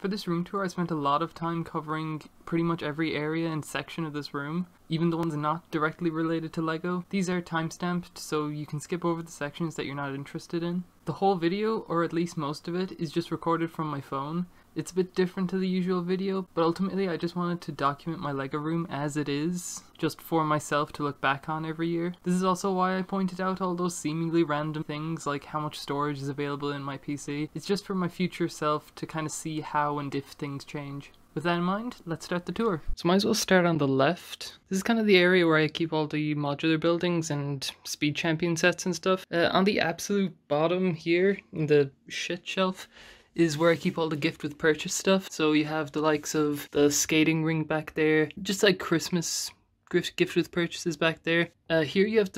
For this room tour, I spent a lot of time covering pretty much every area and section of this room, even the ones not directly related to LEGO. These are timestamped, so you can skip over the sections that you're not interested in. The whole video, or at least most of it, is just recorded from my phone. It's a bit different to the usual video, but ultimately I just wanted to document my LEGO room as it is, just for myself to look back on every year. This is also why I pointed out all those seemingly random things like how much storage is available in my PC. It's just for my future self to kind of see how and if things change. With that in mind, let's start the tour. So might as well start on the left. This is kind of the area where I keep all the modular buildings and Speed Champion sets and stuff. On the absolute bottom here, in the shit shelf, is where I keep all the gift with purchase stuff. So you have the likes of the skating ring back there, just like Christmas gift with purchases back there. Here you have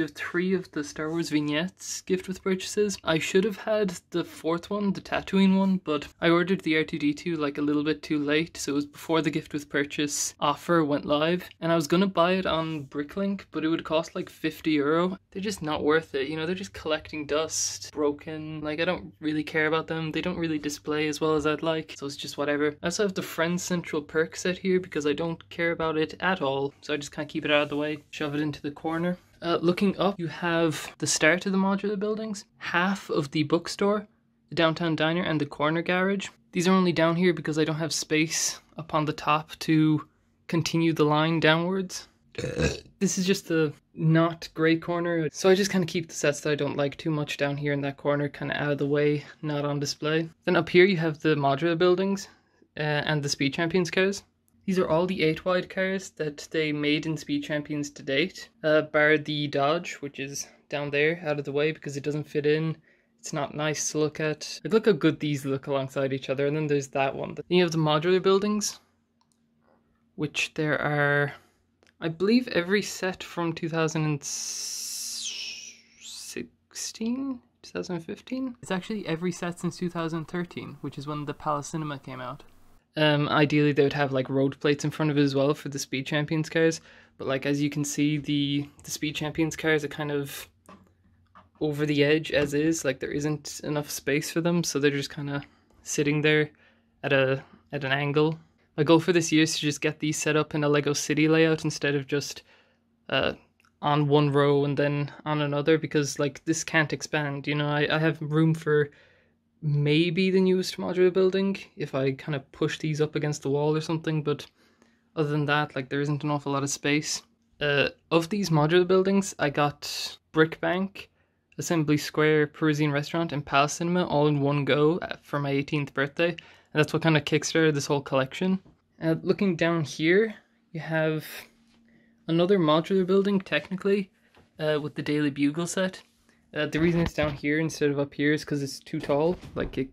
three of the Star Wars vignettes gift with purchases. I should have had the fourth one, the Tatooine one, but I ordered the R2-D2 like a little bit too late, so it was before the gift with purchase offer went live, and I was gonna buy it on Bricklink, but it would cost like €50. They're just not worth it, you know, they're just collecting dust, broken, like I don't really care about them, they don't really display as well as I'd like, so it's just whatever. I also have the Friends Central perk set here because I don't care about it at all, so I just kind of keep it out of the way, shove it into the corner. Looking up, you have the start of the modular buildings, half of the bookstore, the downtown diner, and the corner garage. These are only down here because I don't have space up on the top to continue the line downwards. This is just the not great corner, so I just kind of keep the sets that I don't like too much down here in that corner, kind of out of the way, not on display. Then up here you have the modular buildings and the Speed Champions cars. These are all the 8-wide cars that they made in Speed Champions to date, bar the Dodge, which is down there, out of the way, because it doesn't fit in. It's not nice to look at. Like, look how good these look alongside each other, and then there's that one. Then you have the modular buildings, which there are, I believe, every set from 2016? 2015? It's actually every set since 2013, which is when the Palace Cinema came out. Ideally they would have like road plates in front of it as well for the Speed Champions cars, but like as you can see, the Speed Champions cars are kind of over the edge as is, like there isn't enough space for them, so they're just kind of sitting there at an angle. My goal for this year is to just get these set up in a Lego City layout instead of just on one row and then on another, because like this can't expand, you know. I have room for maybe the newest modular building if I kind of push these up against the wall or something, but other than that, like there isn't an awful lot of space. Of these modular buildings, I got Brickbank, Assembly Square, Parisian Restaurant, and Palace Cinema all in one go for my 18th birthday, and that's what kind of kickstarted this whole collection. Looking down here, you have another modular building technically, with the Daily Bugle set. The reason it's down here instead of up here is because it's too tall. Like it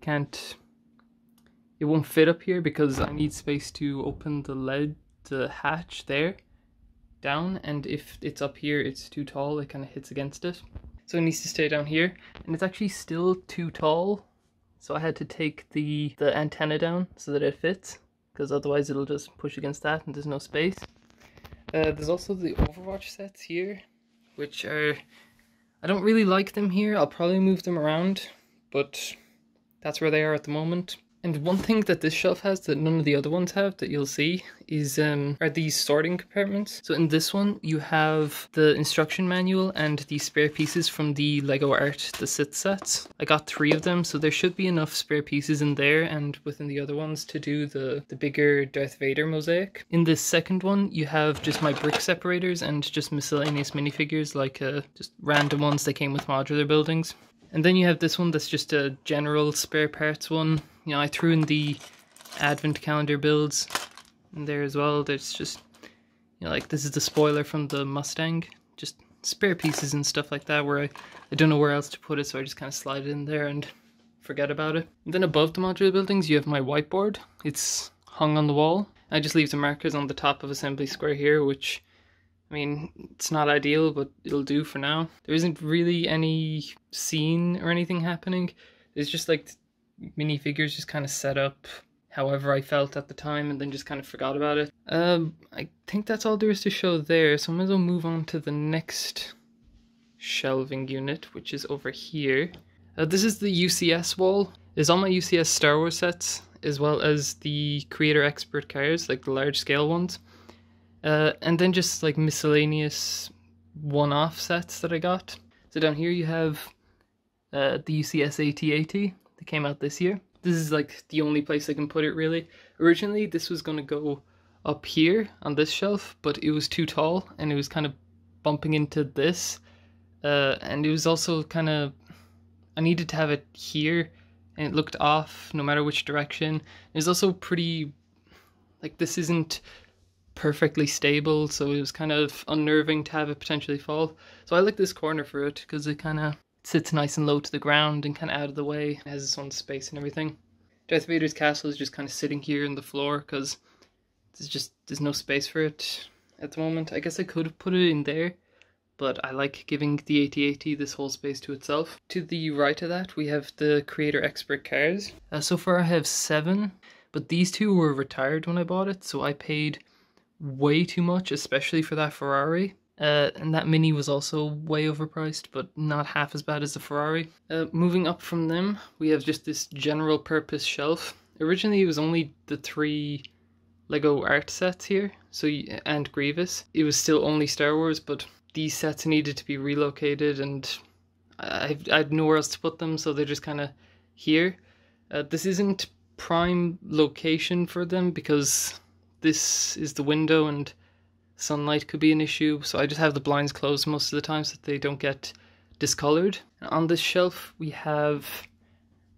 won't fit up here because I need space to open the hatch there, down, and if it's up here it's too tall, it kind of hits against it. So it needs to stay down here, and it's actually still too tall, so I had to take the antenna down so that it fits, because otherwise it'll just push against that and there's no space. There's also the Overwatch sets here, which are, I don't really like them here. I'll probably move them around, but that's where they are at the moment. And one thing that this shelf has that none of the other ones have that you'll see is are these sorting compartments. So in this one you have the instruction manual and the spare pieces from the Lego Art the Sith sets. I got 3 of them, so there should be enough spare pieces in there and within the other ones to do the bigger Darth Vader mosaic. In this second one you have just my brick separators and just miscellaneous minifigures, like just random ones that came with modular buildings. And then you have this one that's just a general spare parts one. You know, I threw in the advent calendar builds in there as well. There's just, you know, like this is the spoiler from the Mustang. Just spare pieces and stuff like that where I don't know where else to put it, so I just kind of slide it in there and forget about it. And then above the modular buildings you have my whiteboard. It's hung on the wall. I just leave the markers on the top of Assembly Square here, which, I mean, it's not ideal, but it'll do for now. There isn't really any scene or anything happening. It's just like minifigures just kind of set up however I felt at the time and then just kind of forgot about it. I think that's all there is to show there, so I might as well move on to the next shelving unit, which is over here. This is the UCS wall. There's all my UCS Star Wars sets as well as the creator expert cars, like the large scale ones. And then just like miscellaneous one-off sets that I got. So down here you have the UCS AT-AT that came out this year. This is like the only place I can put it really. Originally this was going to go up here on this shelf, but it was too tall and it was kind of bumping into this. And it was also kind of, I needed to have it here and it looked off no matter which direction. It was also pretty, like this isn't perfectly stable, so it was kind of unnerving to have it potentially fall. So I like this corner for it because it kind of sits nice and low to the ground and kind of out of the way. It has its own space and everything. Darth Vader's castle is just kind of sitting here in the floor because there's no space for it at the moment. I guess I could have put it in there, but I like giving the AT-AT this whole space to itself. To the right of that, we have the creator expert cars. So far I have 7, but these 2 were retired when I bought it, so I paid way too much, especially for that Ferrari. And that Mini was also way overpriced, but not half as bad as the Ferrari. Moving up from them, we have just this general purpose shelf. Originally it was only the 3 Lego art sets here, and Grievous. It was still only Star Wars, but these sets needed to be relocated and I had nowhere else to put them, so they're just kind of here. This isn't prime location for them because this is the window and sunlight could be an issue, so I just have the blinds closed most of the time so that they don't get discolored. And on this shelf we have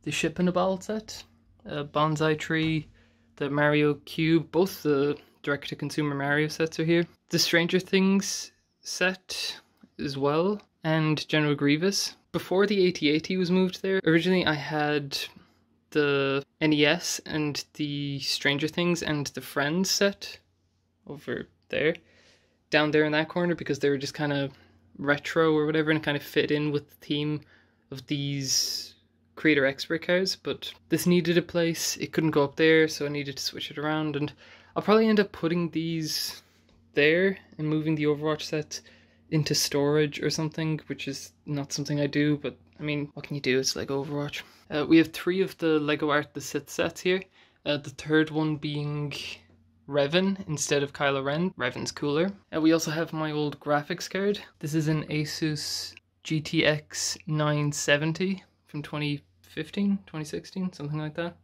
the Ship in a Bottle set, Bonsai Tree, the Mario Cube, both the direct-to-consumer Mario sets are here. The Stranger Things set as well, and General Grievous. Before the AT-AT was moved there, originally I had the NES and the Stranger Things and the Friends set over there, down there in that corner, because they were just kind of retro or whatever and kind of fit in with the theme of these creator expert cars. But this needed a place, it couldn't go up there, so I needed to switch it around, and I'll probably end up putting these there and moving the Overwatch set into storage or something, which is not something I do, but I mean, what can you do? It's like Overwatch. We have 3 of the Lego Art the Sith sets here. The third one being Revan instead of Kylo Ren. Revan's cooler. We also have my old graphics card. This is an Asus GTX 970 from 2015, 2016, something like that.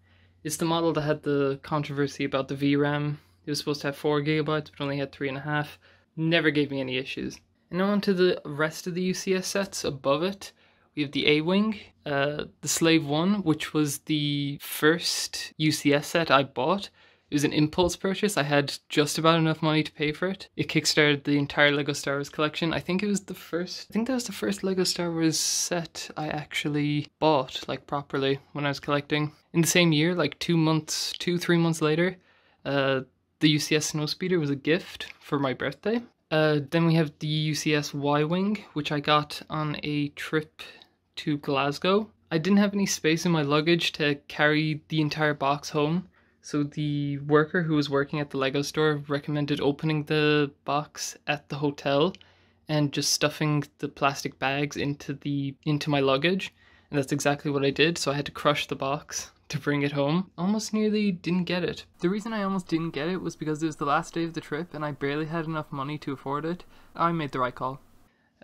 It's the model that had the controversy about the VRAM. It was supposed to have 4 gigabytes, but only had 3.5. Never gave me any issues. And now on to the rest of the UCS sets above it. We have the A-Wing, the Slave 1, which was the first UCS set I bought. It was an impulse purchase. I had just about enough money to pay for it. It kickstarted the entire LEGO Star Wars collection. I think that was the first LEGO Star Wars set I actually bought, like, properly when I was collecting. In the same year, like 3 months later, the UCS Snowspeeder was a gift for my birthday. Then we have the UCS Y-Wing, which I got on a trip to Glasgow. I didn't have any space in my luggage to carry the entire box home, so the worker who was working at the Lego store recommended opening the box at the hotel and just stuffing the plastic bags into my luggage, and that's exactly what I did. So I had to crush the box to bring it home. Almost nearly didn't get it. The reason I almost didn't get it was because it was the last day of the trip and I barely had enough money to afford it. I made the right call.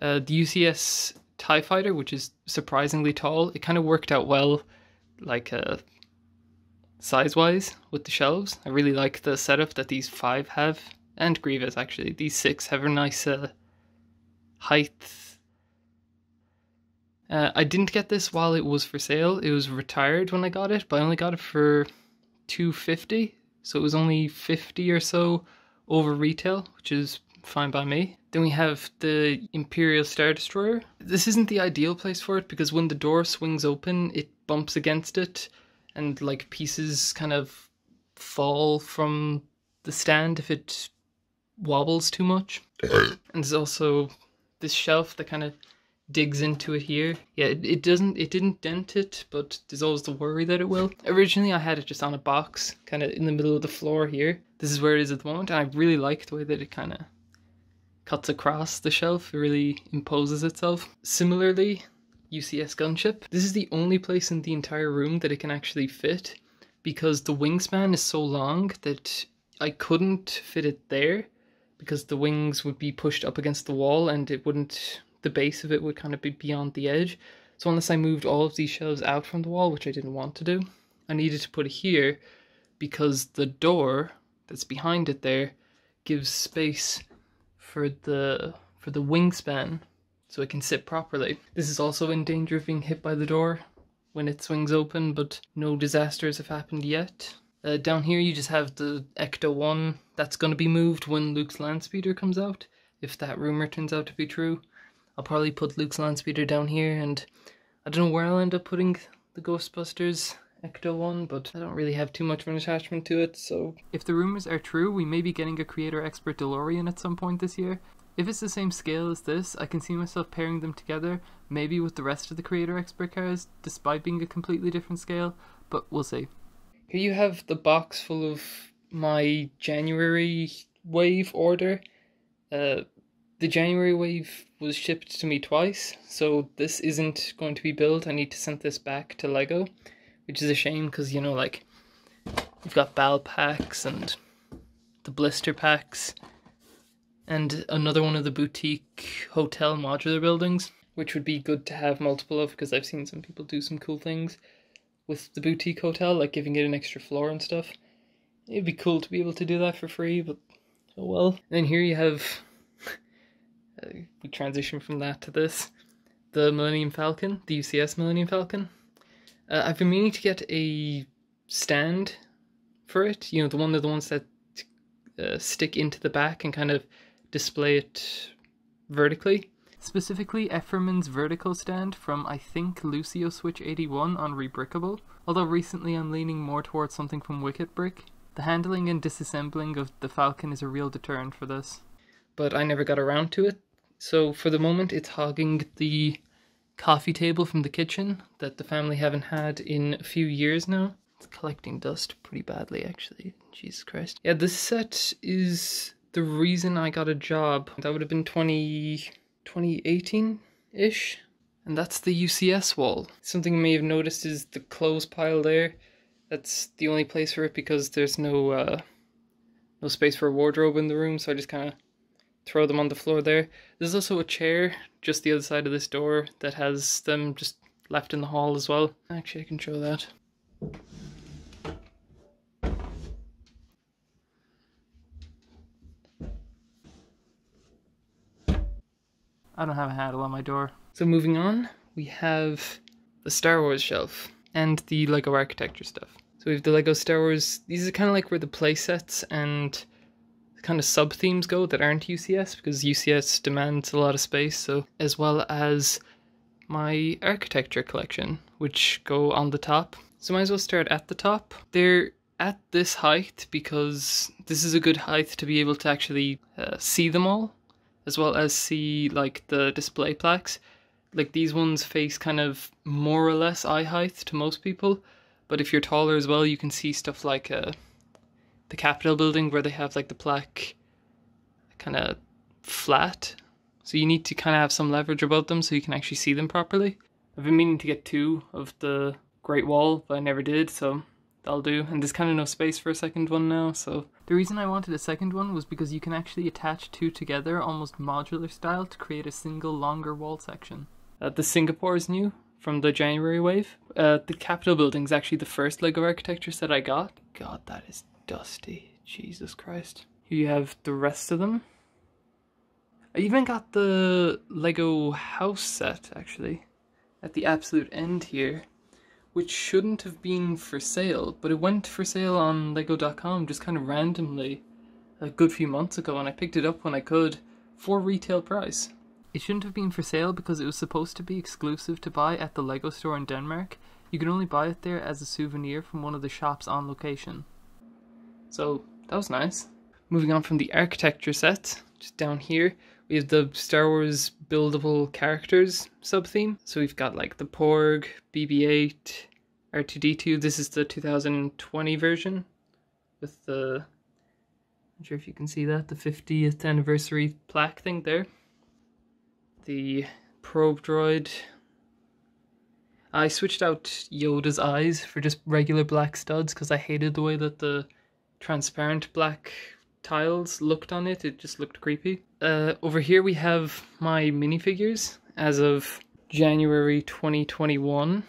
The UCS TIE Fighter, which is surprisingly tall, it kind of worked out well, like size-wise with the shelves. I really like the setup that these 5 have, and Grievous actually. These 6 have a nice height. I didn't get this while it was for sale. It was retired when I got it, but I only got it for $250, so it was only 50 or so over retail, which is fine by me. Then we have the Imperial Star Destroyer. This isn't the ideal place for it because when the door swings open, it bumps against it and like pieces kind of fall from the stand if it wobbles too much. And there's also this shelf that kind of digs into it here. Yeah, it didn't dent it, but there's always the worry that it will. Originally I had it just on a box, kind of in the middle of the floor here. This is where it is at the moment, and I really like the way that it kind of cuts across the shelf. It really imposes itself. Similarly, UCS Gunship. This is the only place in the entire room that it can actually fit. because the wingspan is so long that I couldn't fit it there because the wings would be pushed up against the wall and it wouldn't, the base of it would kind of be beyond the edge. So unless I moved all of these shelves out from the wall, which I didn't want to do, I needed to put it here because the door that's behind it there gives space for the wingspan so it can sit properly. This is also in danger of being hit by the door when it swings open, but no disasters have happened yet. Down here you just have the Ecto 1 that's going to be moved when Luke's Landspeeder comes out, if that rumor turns out to be true. I'll probably put Luke's Landspeeder down here, and I don't know where I'll end up putting the Ghostbusters Ecto 1, but I don't really have too much of an attachment to it, so... If the rumors are true, we may be getting a Creator Expert DeLorean at some point this year. If it's the same scale as this, I can see myself pairing them together, maybe with the rest of the Creator Expert cars, despite being a completely different scale, but we'll see. Here you have the box full of my January wave order. The January wave was shipped to me twice, so this isn't going to be built. I need to send this back to Lego, which is a shame because, you know, like, you've got BAL packs and the blister packs and another one of the boutique hotel modular buildings, which would be good to have multiple of because I've seen some people do some cool things with the boutique hotel, like giving it an extra floor and stuff. It'd be cool to be able to do that for free, but oh well. And then here you have, we transition from that to this, the Millennium Falcon, the UCS Millennium Falcon. I've been meaning to get a stand for it, you know, the ones that stick into the back and kind of display it vertically. Specifically Efferman's vertical stand from, I think, Lucio Switch 81 on Rebrickable, although recently I'm leaning more towards something from Wicked Brick. The handling and disassembling of the Falcon is a real deterrent for this. But I never got around to it, so for the moment it's hogging the coffee table from the kitchen that the family haven't had in a few years now. It's collecting dust pretty badly, actually. Jesus Christ. Yeah, this set is the reason I got a job. That would have been 2018-ish. And that's the UCS wall. Something you may have noticed is the clothes pile there. That's the only place for it because there's no space for a wardrobe in the room, so I just kind of throw them on the floor there. There's also a chair just the other side of this door that has them just left in the hall as well. Actually, I can show that. I don't have a handle on my door. So moving on, we have the Star Wars shelf and the Lego architecture stuff. So we have the Lego Star Wars. These are kind of like where the play sets and kind of sub-themes go that aren't UCS, because UCS demands a lot of space, so as well as my architecture collection, which go on the top. So might as well start at the top. They're at this height because this is a good height to be able to actually see them all, as well as see like the display plaques. Like these ones face kind of more or less eye height to most people, but if you're taller as well, you can see stuff like the Capitol building where they have like the plaque kind of flat. So you need to kind of have some leverage about them so you can actually see them properly. I've been meaning to get 2 of the Great Wall, but I never did, so that'll do. And there's kind of no space for a second one now, so... The reason I wanted a second one was because you can actually attach 2 together, almost modular style, to create a single longer wall section. The Singapore is new from the January wave. The Capitol building is actually the first Lego architecture set I got. God, that is dusty. Jesus Christ. Here you have the rest of them. I even got the Lego house set, actually, at the absolute end here, which shouldn't have been for sale, but it went for sale on Lego.com just kind of randomly a good few months ago, and I picked it up when I could for retail price. It shouldn't have been for sale because it was supposed to be exclusive to buy at the Lego store in Denmark. You can only buy it there as a souvenir from one of the shops on location. So that was nice. Moving on from the architecture set, just down here, we have the Star Wars buildable characters sub-theme. So we've got like the Porg, BB-8, R2-D2. This is the 2020 version with the, I'm not sure if you can see that, the 50th anniversary plaque thing there. The probe droid. I switched out Yoda's eyes for just regular black studs because I hated the way that the transparent black tiles looked on it. It just looked creepy. Over here we have my minifigures as of January 2021.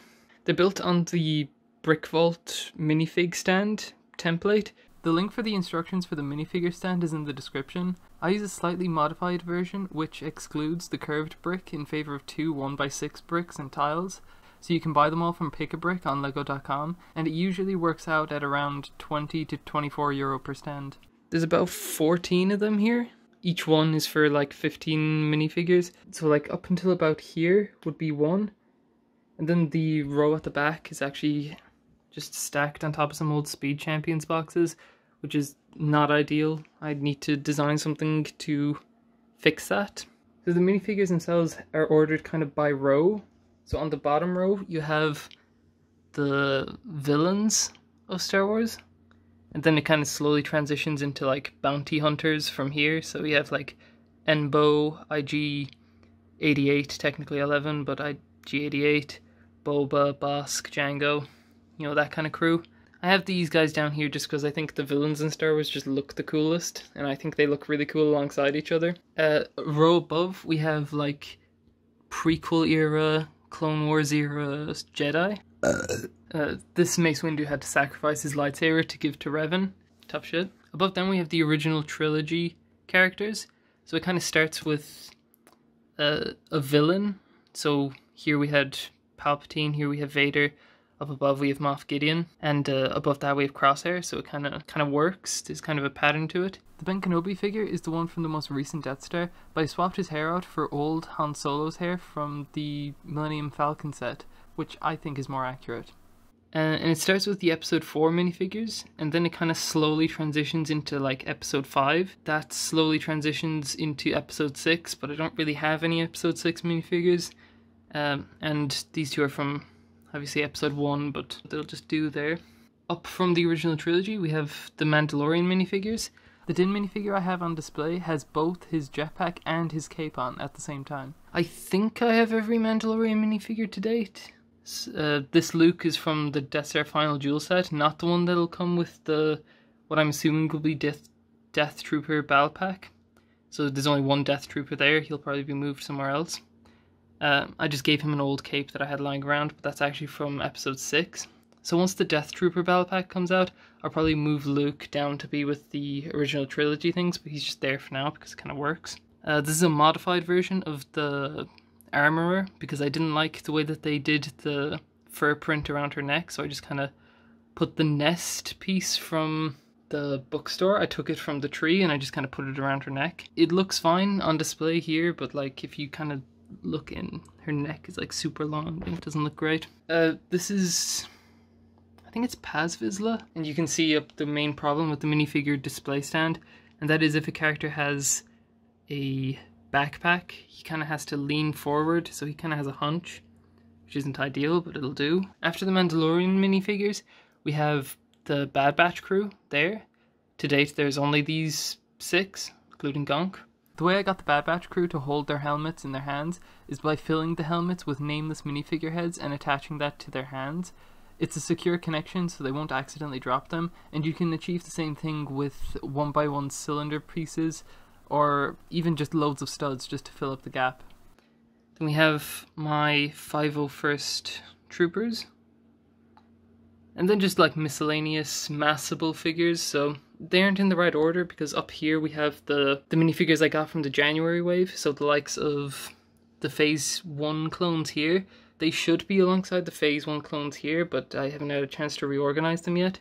They're built on the Brick Vault minifig stand template. The link for the instructions for the minifigure stand is in the description. I use a slightly modified version which excludes the curved brick in favor of two 1x6 bricks and tiles. So you can buy them all from Pick-a-Brick on lego.com, and it usually works out at around 20 to 24 euro per stand. There's about 14 of them here. Each one is for like 15 minifigures. So like up until about here would be one. And then the row at the back is actually just stacked on top of some old Speed Champions boxes, which is not ideal. I'd need to design something to fix that. So the minifigures themselves are ordered kind of by row. So on the bottom row, you have the villains of Star Wars. And then it kind of slowly transitions into like bounty hunters from here. So we have like Enbo, IG-88, technically 11, but IG-88, Boba, Bosk, Jango, you know, that kind of crew. I have these guys down here just because I think the villains in Star Wars just look the coolest. And I think they look really cool alongside each other. Row above, we have like prequel era, Clone Wars era Jedi. This Mace Windu had to sacrifice his lightsaber to give to Revan. Tough shit. Above them we have the original trilogy characters. So it kind of starts with a villain. So here we had Palpatine, here we have Vader. Up above we have Moff Gideon, and above that we have Crosshair, so it kind of works. There's kind of a pattern to it. The Ben Kenobi figure is the one from the most recent Death Star, but I swapped his hair out for old Han Solo's hair from the Millennium Falcon set, which I think is more accurate. And it starts with the episode 4 minifigures, and then it kind of slowly transitions into like episode 5. That slowly transitions into episode 6, but I don't really have any episode 6 minifigures. And these two are from obviously episode 1, but they'll just do there. Up from the original trilogy, we have the Mandalorian minifigures. The Din minifigure I have on display has both his jetpack and his cape on at the same time. I think I have every Mandalorian minifigure to date. This Luke is from the Death Star Final Duel set, not the one that'll come with the, what I'm assuming will be Death Trooper battle pack. So there's only one Death Trooper there, he'll probably be moved somewhere else. I just gave him an old cape that I had lying around, but that's actually from episode 6. So once the Death Trooper battle pack comes out, I'll probably move Luke down to be with the original trilogy things, but he's just there for now because it kind of works. This is a modified version of the Armorer, because I didn't like the way that they did the fur print around her neck, so I just kind of put the nest piece from the bookstore. I took it from the tree and I just kind of put it around her neck. It looks fine on display here, but like if you kind of look in, her neck is like super long and it doesn't look great. This is, I think it's Paz Vizsla, and you can see up the main problem with the minifigure display stand, and that is if a character has a backpack, he kind of has to lean forward, so he kind of has a hunch, which isn't ideal, but it'll do. After the Mandalorian minifigures, we have the Bad Batch crew there. To date, there's only these 6, including Gonk. The way I got the Bad Batch crew to hold their helmets in their hands is by filling the helmets with nameless minifigure heads and attaching that to their hands. It's a secure connection so they won't accidentally drop them, and you can achieve the same thing with 1x1 cylinder pieces, or even just loads of studs just to fill up the gap. Then we have my 501st Troopers. And then just like miscellaneous massable figures, so they aren't in the right order because up here we have the minifigures I got from the January wave, so the likes of the Phase 1 clones here. They should be alongside the Phase 1 clones here, but I haven't had a chance to reorganize them yet.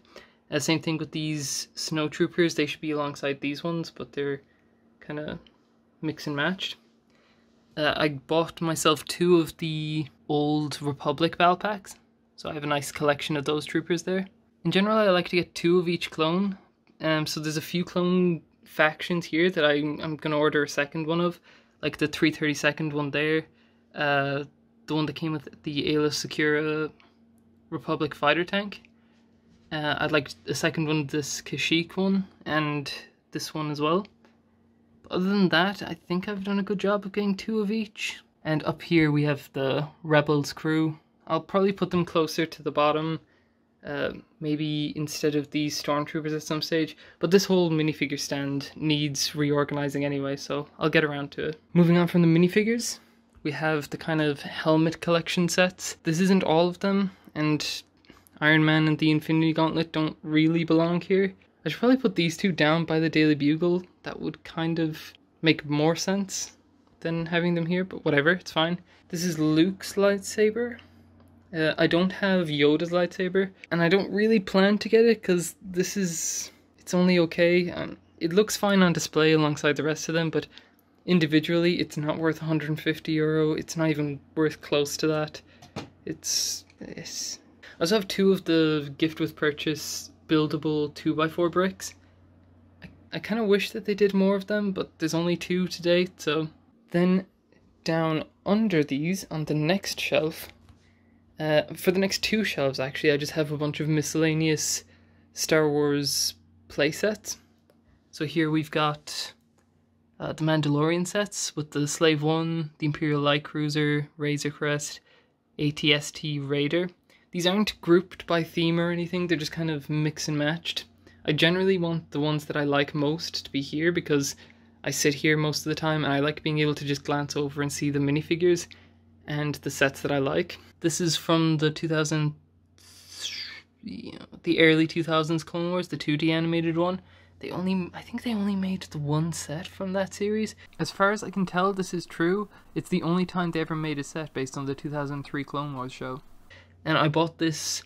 Same thing with these Snow Troopers, they should be alongside these ones, but they're kind of mix and matched. I bought myself 2 of the old Republic battle packs, so I have a nice collection of those troopers there. In general, I like to get 2 of each clone, so there's a few clone factions here that I'm going to order a second one of, like the 332nd one there, the one that came with the Aayla Secura Republic fighter tank. I'd like a second one of this Kashyyyk one, and this one as well. Other than that, I think I've done a good job of getting 2 of each. And up here we have the Rebels crew. I'll probably put them closer to the bottom, maybe instead of these Stormtroopers at some stage, but this whole minifigure stand needs reorganizing anyway, so I'll get around to it. Moving on from the minifigures, we have the kind of helmet collection sets. This isn't all of them, and Iron Man and the Infinity Gauntlet don't really belong here. I should probably put these two down by the Daily Bugle. That would kind of make more sense than having them here, but whatever, it's fine. This is Luke's lightsaber. I don't have Yoda's lightsaber, and I don't really plan to get it because it's only okay. It looks fine on display alongside the rest of them, but individually it's not worth €150. It's not even worth close to that. It's I also have two of the gift with purchase buildable 2x4 bricks. I kind of wish that they did more of them, but there's only two to date, so. Then down under these on the next shelf, for the next two shelves actually, I just have a bunch of miscellaneous Star Wars playsets. So here we've got the Mandalorian sets with the Slave One, the Imperial Light Cruiser, Razor Crest, AT-ST Raider. These aren't grouped by theme or anything, they're just kind of mix and matched. I generally want the ones that I like most to be here because I sit here most of the time and I like being able to just glance over and see the minifigures and the sets that I like. This is from the the early 2000s Clone Wars, the 2D animated one. I think they only made the one set from that series. As far as I can tell, this is true. It's the only time they ever made a set based on the 2003 Clone Wars show. And I bought this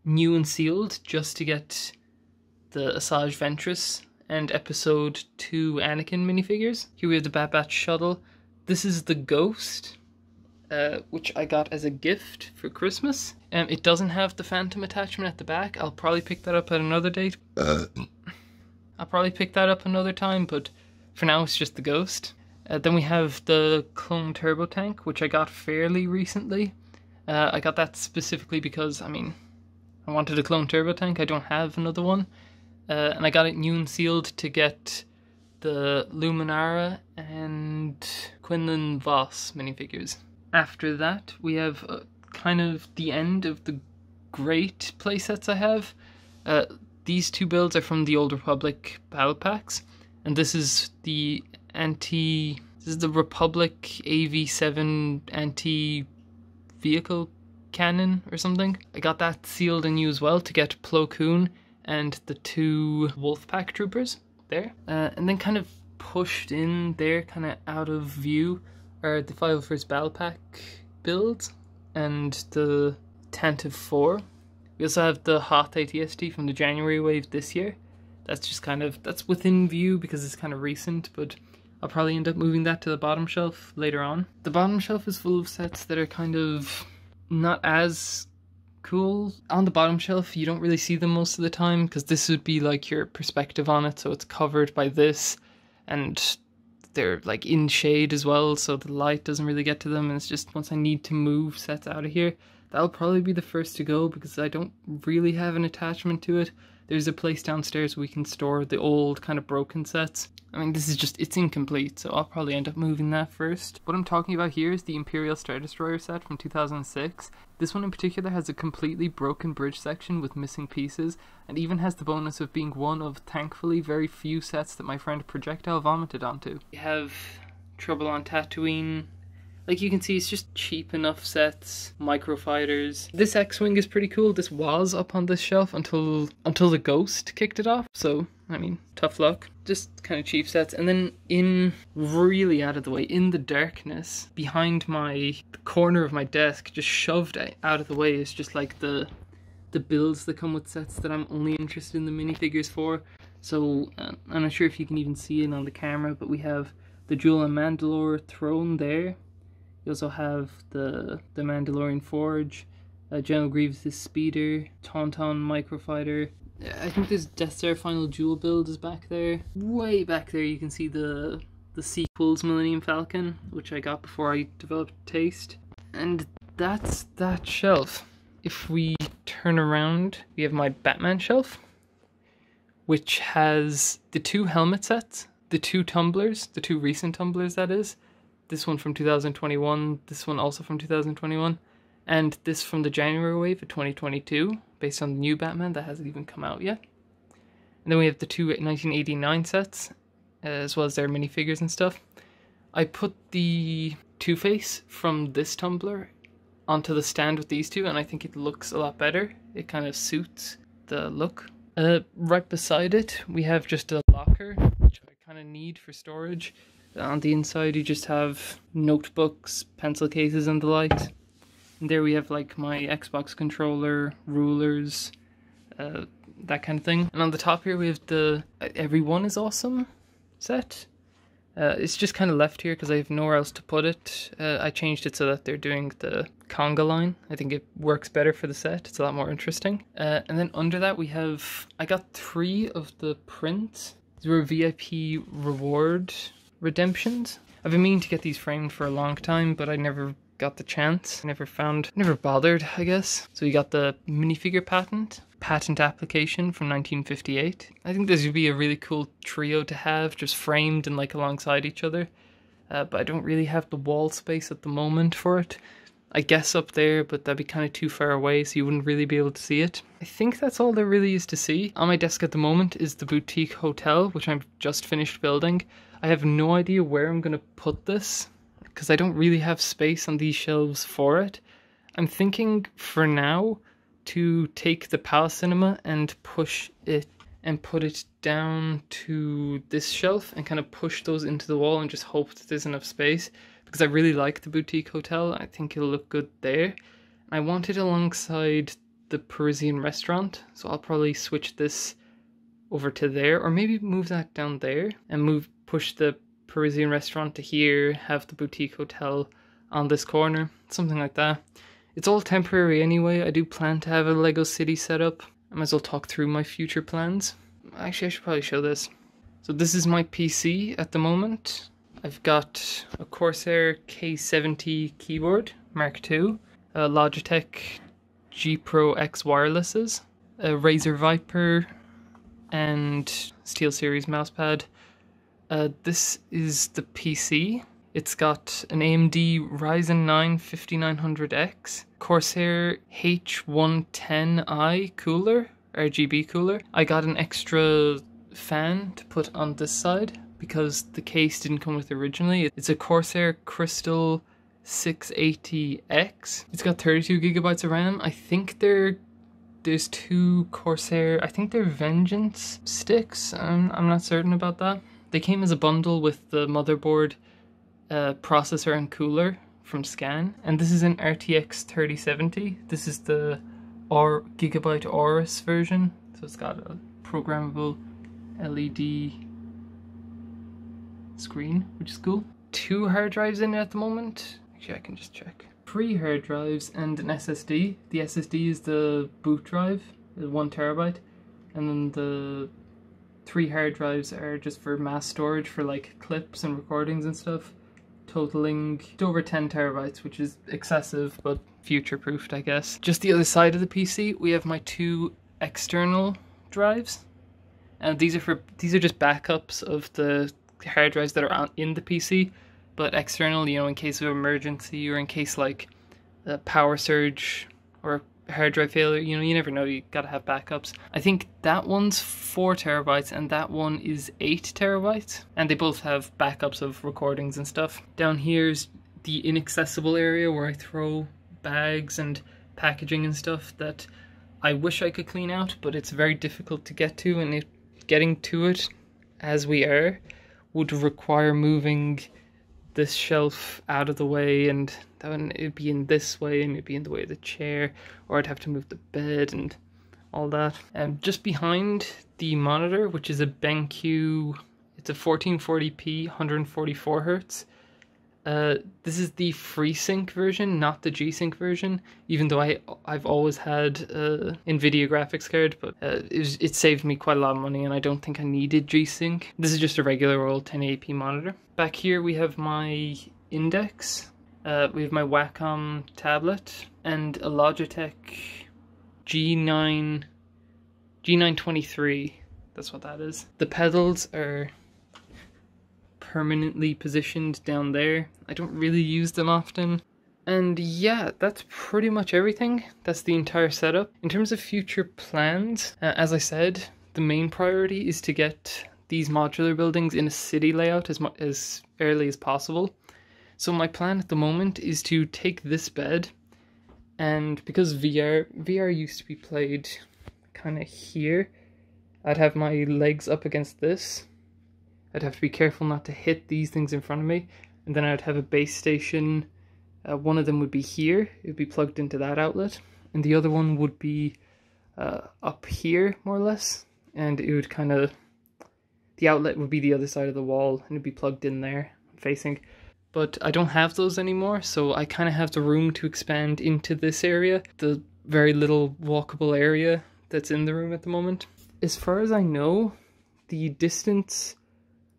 new and sealed just to get the Asajj Ventress and Episode 2 Anakin minifigures. Here we have the Bad Batch shuttle. This is the Ghost, which I got as a gift for Christmas. It doesn't have the Phantom attachment at the back. I'll probably pick that up at another date. I'll probably pick that up another time, but for now it's just the Ghost. Then we have the Clone Turbo Tank, which I got fairly recently. I got that specifically because, I wanted a Clone Turbo Tank. I don't have another one. And I got it new and sealed to get the Luminara and Quinlan Voss minifigures. After that, we have kind of the end of the great playsets I have. These two builds are from the Old Republic battle packs, and this is the Republic AV7 anti-vehicle cannon or something. I got that sealed and new as well to get Plo Koon and the two Wolfpack troopers there. And then kind of pushed in there, kind of out of view, are the 501st Battle Pack builds and the Tantive 4. We also have the Hoth AT-ST from the January wave this year. That's just that's within view because it's kind of recent, but I'll probably end up moving that to the bottom shelf later on. The bottom shelf is full of sets that are kind of not as cool. On the bottom shelf, you don't really see them most of the time because this would be like your perspective on it, so it's covered by this, and they're like in shade as well, so the light doesn't really get to them, and it's just once I need to move sets out of here, that'll probably be the first to go because I don't really have an attachment to it. There's a place downstairs we can store the old kind of broken sets. This is just, it's incomplete, so I'll probably end up moving that first. What I'm talking about here is the Imperial Star Destroyer set from 2006. This one in particular has a completely broken bridge section with missing pieces, and even has the bonus of being one of, thankfully, very few sets that my friend Projectile vomited onto. We have Trouble on Tatooine. Like you can see, it's just cheap enough sets, microfighters. This X-Wing is pretty cool. This was up on this shelf until the Ghost kicked it off, so, tough luck. Just kind of cheap sets. And then in, really out of the way, in the darkness, behind the corner of my desk, just shoved out of the way, is just like the builds that come with sets that I'm only interested in the minifigures for. So, I'm not sure if you can even see it on the camera, but we have the Jewel and Mandalore throne there. You also have the Mandalorian Forge, General Grievous' Speeder, Tauntaun Microfighter. I think this Death Star Final Duel build is back there. Way back there you can see the sequels Millennium Falcon, which I got before I developed taste. And that's that shelf. If we turn around, we have my Batman shelf, which has the two helmet sets, the two tumblers, the two recent tumblers that is. This one from 2021, this one also from 2021. and this from the January wave of 2022, based on the new Batman that hasn't even come out yet. And then we have the two 1989 sets, as well as their minifigures and stuff. I put the Two-Face from this tumbler onto the stand with these two, and I think it looks a lot better. It kind of suits the look. Right beside it, we have just a locker, which I kind of need for storage. On the inside, you just have notebooks, pencil cases, and the likes. And there we have like my Xbox controller, rulers, that kind of thing. And on the top here, we have the Everyone is Awesome set. It's just kind of left here because I have nowhere else to put it. I changed it so that they're doing the conga line. I think it works better for the set. It's a lot more interesting. And then under that we have, I got 3 of the prints. These were VIP reward redemptions. I've been meaning to get these framed for a long time, but I never got the chance. Never bothered, I guess. So you got the minifigure patent application from 1958. I think this would be a really cool trio to have, just framed and like alongside each other. But I don't really have the wall space at the moment for it. I guess up there, but that'd be kind of too far away, so you wouldn't really be able to see it. I think that's all there really is to see. On my desk at the moment is the Boutique Hotel, which I've just finished building. I have no idea where I'm going to put this, because I don't really have space on these shelves for it. I'm thinking, for now, to take the Palace Cinema and push it and put it down to this shelf and kind of push those into the wall and just hope that there's enough space, because I really like the Boutique Hotel. I think it'll look good there. I want it alongside the Parisian Restaurant, so I'll probably switch this over to there, or maybe move that down there and push the Parisian Restaurant to here, have the Boutique Hotel on this corner, something like that. It's all temporary anyway. I do plan to have a Lego City set up. I might as well talk through my future plans. Actually, I should probably show this. So this is my PC at the moment. I've got a Corsair K70 keyboard, Mark II, a Logitech G Pro X wirelesses, a Razer Viper, and SteelSeries mousepad. This is the PC. It's got an AMD Ryzen 9 5900X, Corsair H110i cooler, RGB cooler. I got an extra fan to put on this side because the case didn't come with it originally. It's a Corsair Crystal 680X. It's got 32GB of RAM. I think there's 2 Corsair, I think they're Vengeance sticks. I'm not certain about that. They came as a bundle with the motherboard, processor and cooler from Scan, and this is an RTX 3070. This is the Gigabyte Aorus version, so it's got a programmable LED screen, which is cool. 2 hard drives in it at the moment. Actually, I can just check. 3 hard drives and an SSD. The SSD is the boot drive, 1TB, and then the 3 hard drives are just for mass storage for like clips and recordings and stuff, totaling over 10 TB, which is excessive but future-proofed, I guess. Just the other side of the PC, we have my 2 external drives, and these are just backups of the hard drives that are in the PC, but external, you know, in case of emergency or in case like a power surge or hard drive failure, you know, you never know, you gotta have backups. I think that one's 4 TB and that one is 8 TB, and they both have backups of recordings and stuff. Down here's the inaccessible area where I throw bags and packaging and stuff that I wish I could clean out, but it's very difficult to get to, and getting to it as we are would require moving this shelf out of the way, and then it'd be in this way and it'd be in the way of the chair, or I'd have to move the bed and all that. Just behind the monitor, which is a BenQ, it's a 1440p 144Hz. This is the FreeSync version, not the G-Sync version, even though I've always had NVIDIA graphics card, but it saved me quite a lot of money and I don't think I needed G-Sync. This is just a regular old 1080p monitor. Back here we have my Index, we have my Wacom tablet, and a Logitech G923, that's what that is. The pedals are permanently positioned down there. I don't really use them often. And yeah, that's pretty much everything. That's the entire setup. In terms of future plans, as I said, the main priority is to get these modular buildings in a city layout as early as possible. So my plan at the moment is to take this bed, and because VR used to be played kind of here, I'd have my legs up against this. I'd have to be careful not to hit these things in front of me, and then I'd have a base station. One of them would be here, it would be plugged into that outlet, and the other one would be up here, more or less, and it would kind of, the outlet would be the other side of the wall, and it'd be plugged in there, facing. But I don't have those anymore, so I kind of have the room to expand into this area, the very little walkable area that's in the room at the moment. As far as I know, the distance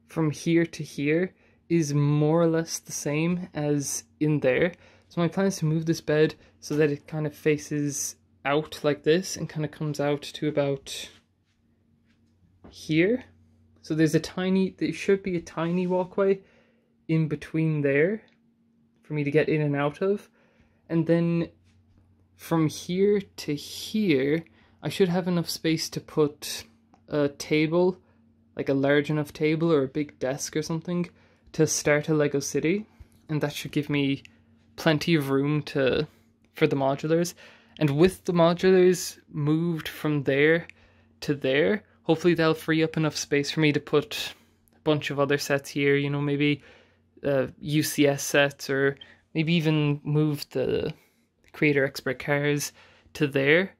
from here to here is more or less the same as in there. So my plan is to move this bed so that it kind of faces out like this and kind of comes out to about here. So there should be a tiny walkway in between there for me to get in and out of. And then from here to here, I should have enough space to put a table, like a large enough table or a big desk or something, to start a Lego city, and that should give me plenty of room for the modulars. And with the modulars moved from there to there, hopefully they'll free up enough space for me to put a bunch of other sets here, you know, maybe UCS sets, or maybe even move the Creator Expert cars to there,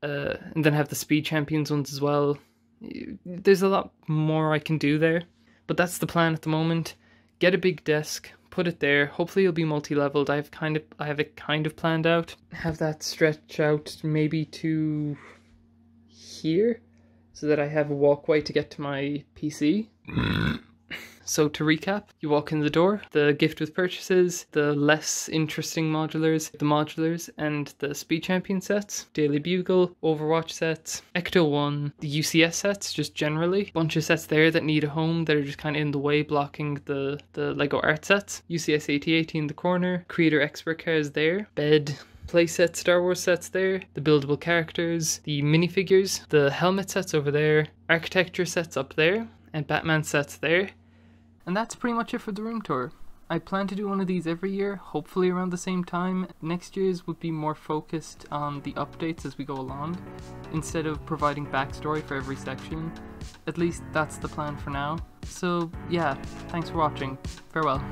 and then have the Speed Champions ones as well. There's a lot more I can do there. But that's the plan at the moment. Get a big desk, put it there. Hopefully it'll be multi-leveled. I have it kind of planned out. Have that stretch out maybe to here, so that I have a walkway to get to my PC. So to recap, you walk in the door, the gift with purchases, the less interesting modulars, and the Speed Champion sets, Daily Bugle, Overwatch sets, Ecto 1, the UCS sets, just generally. Bunch of sets there that need a home that are just kind of in the way, blocking the Lego art sets. UCS AT-AT in the corner, Creator Expert cars there, bed, playset Star Wars sets there, the buildable characters, the minifigures, the helmet sets over there, architecture sets up there, and Batman sets there. And that's pretty much it for the room tour. I plan to do one of these every year, hopefully around the same time. Next year's would be more focused on the updates as we go along, instead of providing backstory for every section. At least that's the plan for now. So yeah, thanks for watching. Farewell.